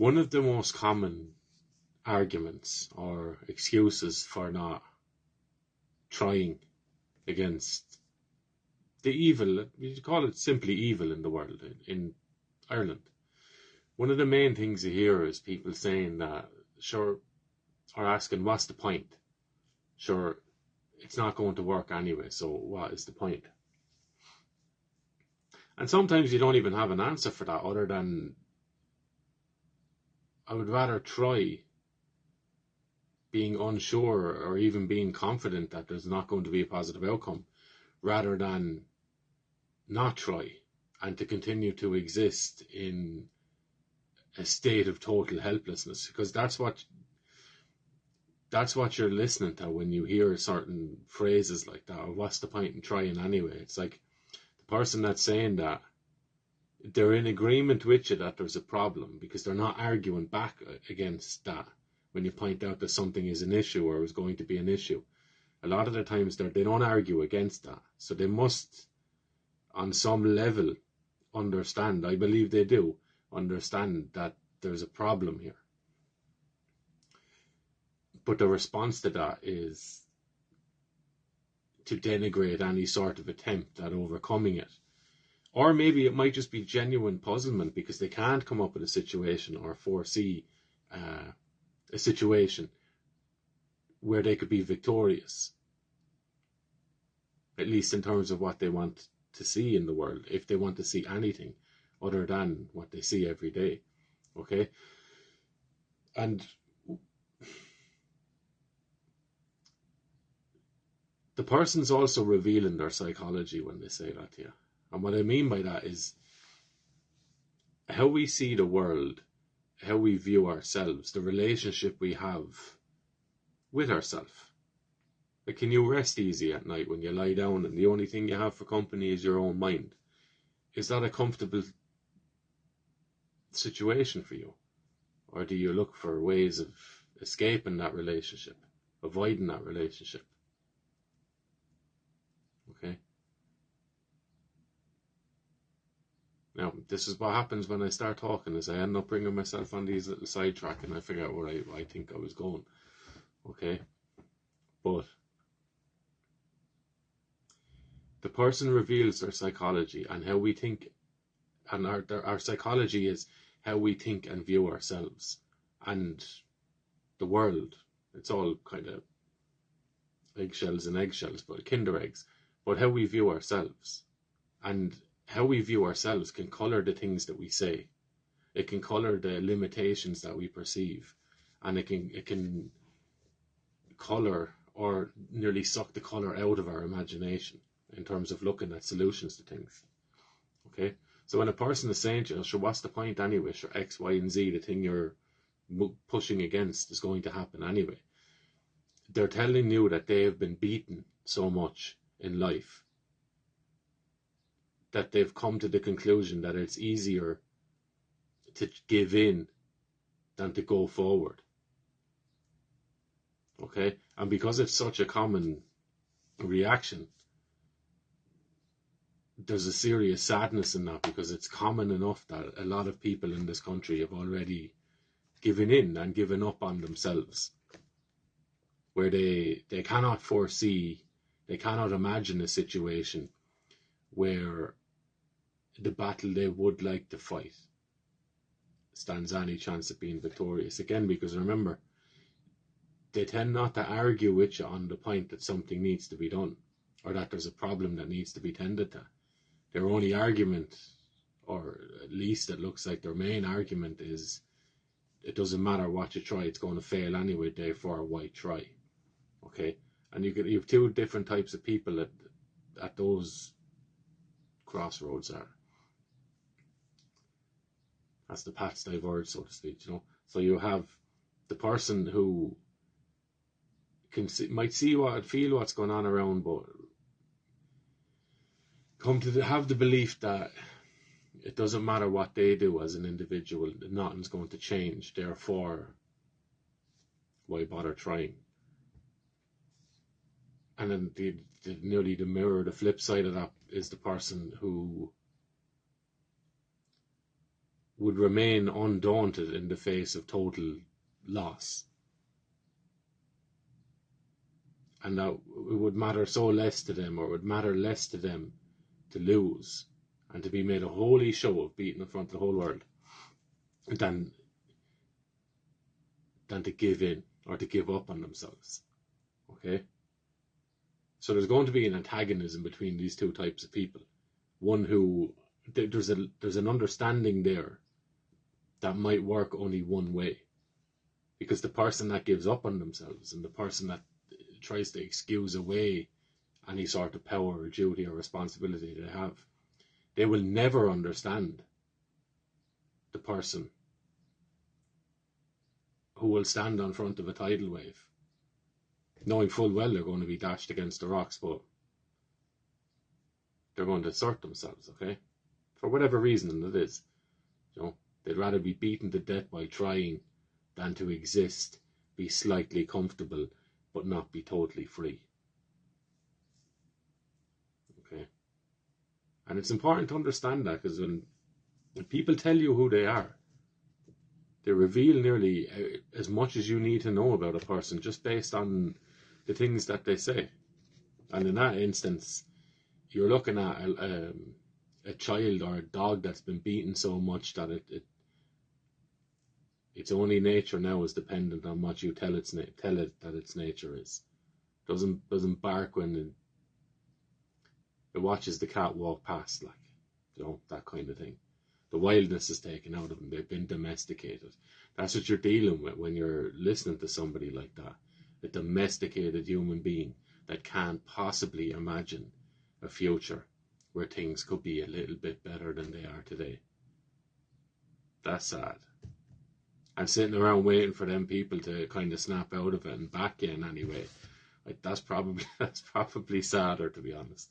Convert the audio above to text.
One of the most common arguments or excuses for not trying against the evil, you call it simply evil in the world, in Ireland. One of the main things you hear is people saying that, sure, or asking, what's the point? Sure, it's not going to work anyway, so what is the point? And sometimes you don't even have an answer for that other than, I would rather try being unsure or even being confident that there's not going to be a positive outcome rather than not try and to continue to exist in a state of total helplessness, because that's what you're listening to when you hear certain phrases like that, or what's the point in trying anyway? It's like the person that's saying that, they're in agreement with you that there's a problem because they're not arguing back against that when you point out that something is an issue or is going to be an issue. A lot of the times they don't argue against that, so they must on some level understand, I believe they do understand, that there's a problem here. But the response to that is to denigrate any sort of attempt at overcoming it. Or maybe it might just be genuine puzzlement because they can't come up with a situation or foresee a situation where they could be victorious, at least in terms of what they want to see in the world, if they want to see anything other than what they see every day. Okay? And the person's also revealing their psychology when they say that to you. And what I mean by that is how we see the world, how we view ourselves, the relationship we have with ourselves. Like, can you rest easy at night when you lie down and the only thing you have for company is your own mind? Is that a comfortable situation for you? Or do you look for ways of escaping that relationship, avoiding that relationship? Okay? Now, this is what happens when I start talking, is I end up bringing myself on these little sidetrack and I figure out where I think I was going. Okay? But the person reveals their psychology and how we think, and our psychology is how we think and view ourselves and the world. It's all kind of eggshells and eggshells, but Kinder eggs. But how we view ourselves. And how we view ourselves can colour the things that we say. It can colour the limitations that we perceive. And it can colour or nearly suck the colour out of our imagination in terms of looking at solutions to things. Okay? So when a person is saying to you, sure, what's the point anyway? Sure, X, Y, and Z, the thing you're pushing against is going to happen anyway. They're telling you that they have been beaten so much in life that they've come to the conclusion that it's easier to give in than to go forward. Okay? And because it's such a common reaction, there's a serious sadness in that, because it's common enough that a lot of people in this country have already given in and given up on themselves, where they cannot foresee, they cannot imagine a situation where the battle they would like to fight stands any chance of being victorious. Again, because remember, they tend not to argue with you on the point that something needs to be done or that there's a problem that needs to be tended to. Their only argument, or at least it looks like their main argument, is it doesn't matter what you try, it's going to fail anyway, therefore why try? Okay? And you have two different types of people at those crossroads are. As the paths diverge, so to speak, you know. So you have the person who might feel what's going on around, but come to have the belief that it doesn't matter what they do as an individual, nothing's going to change, therefore why bother trying? And then the flip side of that is the person who would remain undaunted in the face of total loss. And that it would matter so less to them, or it would matter less to them to lose and to be made a holy show of beating in front of the whole world than to give in or to give up on themselves. Okay? So there's going to be an antagonism between these two types of people. One who, there's an understanding there that might work only one way. Because the person that gives up on themselves and the person that tries to excuse away any sort of power or duty or responsibility they have, they will never understand the person who will stand on front of a tidal wave, knowing full well they're going to be dashed against the rocks, but they're going to assert themselves, okay? For whatever reason it is. They'd rather be beaten to death by trying than to exist, be slightly comfortable, but not be totally free. Okay? And it's important to understand that, because when people tell you who they are, they reveal nearly as much as you need to know about a person just based on the things that they say. And in that instance, you're looking at a child or a dog that's been beaten so much that its only nature now is dependent on what you tell it that its nature is. Doesn't bark when it watches the cat walk past, that kind of thing. The wildness is taken out of them. They've been domesticated. That's what you're dealing with when you're listening to somebody like that. A domesticated human being that can't possibly imagine a future where things could be a little bit better than they are today. That's sad. And sitting around waiting for them people to kind of snap out of it and back in anyway. That's probably sadder, to be honest.